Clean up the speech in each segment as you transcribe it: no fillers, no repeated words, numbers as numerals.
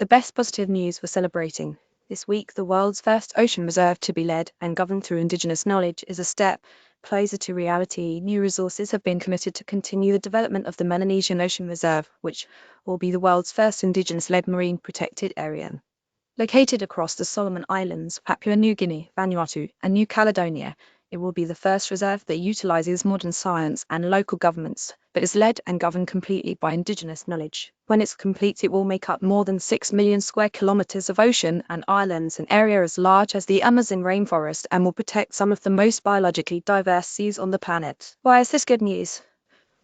The best positive news we're celebrating. This week, the world's first ocean reserve to be led and governed through Indigenous knowledge is a step closer to reality. New resources have been committed to continue the development of the Melanesian Ocean Reserve, which will be the world's first Indigenous-led marine protected area. Located across the Solomon Islands, Papua New Guinea, Vanuatu, and New Caledonia, it will be the first reserve that utilizes modern science and local governments, but is led and governed completely by Indigenous knowledge. When it's complete, it will make up more than 6 million square kilometers of ocean and islands, an area as large as the Amazon rainforest, and will protect some of the most biologically diverse seas on the planet. Why is this good news?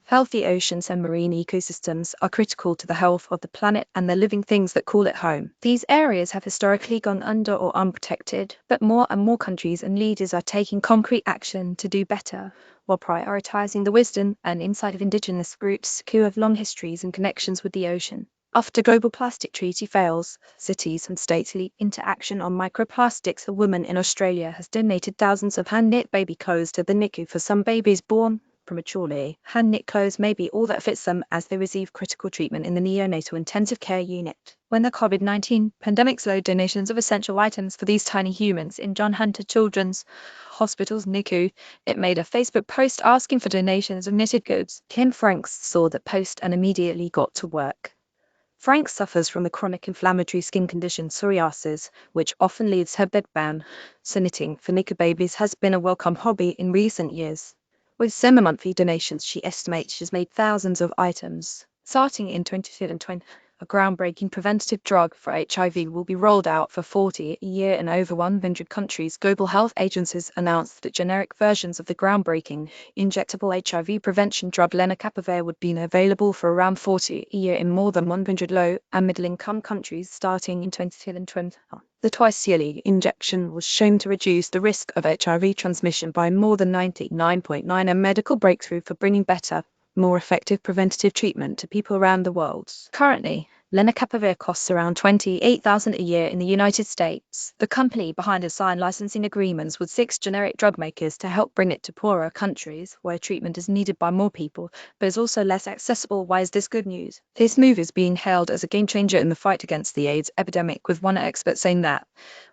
Healthy oceans and marine ecosystems are critical to the health of the planet and the living things that call it home. These areas have historically gone under or unprotected, but more and more countries and leaders are taking concrete action to do better, while prioritizing the wisdom and insight of Indigenous groups who have long histories and connections with the ocean. After global plastic treaty fails, cities and states leap into action on microplastics. A woman in Australia has donated thousands of hand-knit baby clothes to the NICU for some babies born prematurely. Hand-knit clothes may be all that fits them as they receive critical treatment in the neonatal intensive care unit. When the COVID-19 pandemic slowed donations of essential items for these tiny humans in John Hunter Children's Hospital's NICU, it made a Facebook post asking for donations of knitted goods. Kim Franks saw that post and immediately got to work. Frank suffers from the chronic inflammatory skin condition psoriasis, which often leaves her bedbound, so knitting for NICU babies has been a welcome hobby in recent years. With similar monthly donations, she estimates she's made thousands of items. Starting in 2020, a groundbreaking preventative drug for HIV will be rolled out for 40 a year in over 100 countries. Global health agencies announced that generic versions of the groundbreaking injectable HIV prevention drug lenacapavir would be available for around 40 a year in more than 100 low and middle-income countries starting in 2020. The twice-yearly injection was shown to reduce the risk of HIV transmission by more than 99.9%, a medical breakthrough for bringing better, more effective preventative treatment to people around the world. Currently, lenacapavir costs around $28,000 a year in the United States. The company behind has signed licensing agreements with 6 generic drug makers to help bring it to poorer countries where treatment is needed by more people, but is also less accessible. Why is this good news? This move is being hailed as a game changer in the fight against the AIDS epidemic, with one expert saying that,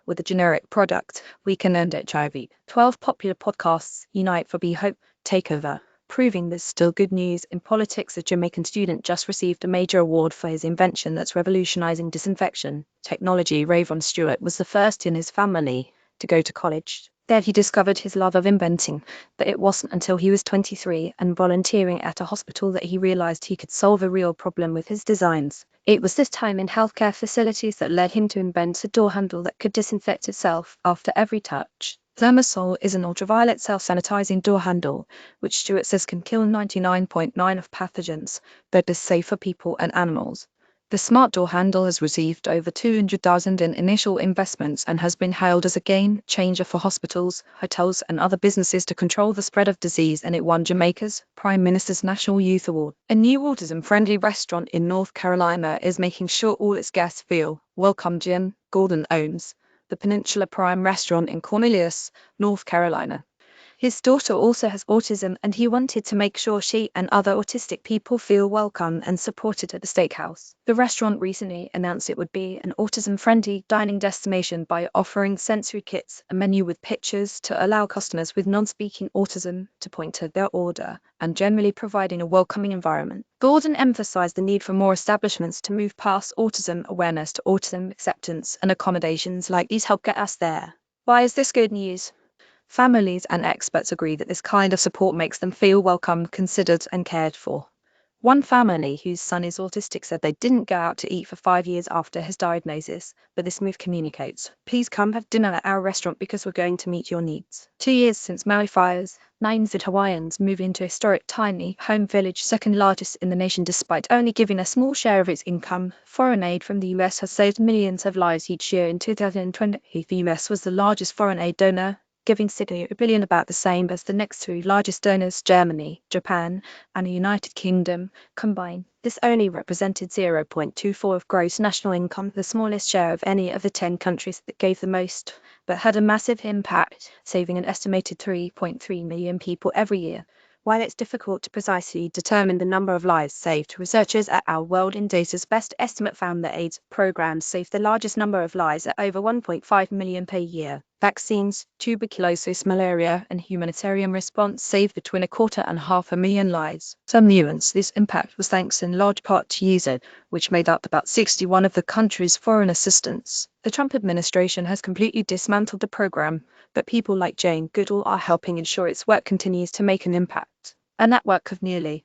with a generic product, we can end HIV. 12 popular podcasts unite for Be Hope Takeover. Proving there's still good news in politics, a Jamaican student just received a major award for his invention that's revolutionizing disinfection technology. Rayvon Stewart was the first in his family to go to college. There he discovered his love of inventing, but it wasn't until he was 23 and volunteering at a hospital that he realized he could solve a real problem with his designs. It was this time in healthcare facilities that led him to invent a door handle that could disinfect itself after every touch. Thermosol is an ultraviolet self-sanitizing door handle, which Stewart says can kill 99.9% of pathogens, but is safe for people and animals. The smart door handle has received over $200,000 in initial investments and has been hailed as a game changer for hospitals, hotels, and other businesses to control the spread of disease, and it won Jamaica's Prime Minister's National Youth Award. A new autism-friendly restaurant in North Carolina is making sure all its guests feel welcome. Jim Gordon owns the Peninsula Prime restaurant in Cornelius, North Carolina. His daughter also has autism, and he wanted to make sure she and other autistic people feel welcome and supported at the steakhouse. The restaurant recently announced it would be an autism-friendly dining destination by offering sensory kits, a menu with pictures to allow customers with non-speaking autism to point to their order, and generally providing a welcoming environment. Gordon emphasized the need for more establishments to move past autism awareness to autism acceptance, and accommodations like these help get us there. Why is this good news? Families and experts agree that this kind of support makes them feel welcome, considered, and cared for. One family whose son is autistic said they didn't go out to eat for 5 years after his diagnosis, but this move communicates, please come have dinner at our restaurant because we're going to meet your needs. 2 years since Maui fires, 900 Hawaiians moved into a historic tiny home village, second largest in the nation despite only giving a small share of its income. Foreign aid from the US has saved millions of lives each year. In 2020, the US was the largest foreign aid donor, giving $1 billion, about the same as the next 3 largest donors, Germany, Japan, and the United Kingdom, combined. This only represented 0.24% of gross national income, the smallest share of any of the 10 countries that gave the most, but had a massive impact, saving an estimated 3.3 million people every year. While it's difficult to precisely determine the number of lives saved, researchers at Our World in Data's best estimate found that AIDS programs save the largest number of lives at over 1.5 million per year. Vaccines, tuberculosis, malaria, and humanitarian response saved between 250,000 lives. Some nuance this impact was thanks in large part to USAID, which made up about 61% of the country's foreign assistance. The Trump administration has completely dismantled the program, but people like Jane Goodall are helping ensure its work continues to make an impact. A network of nearly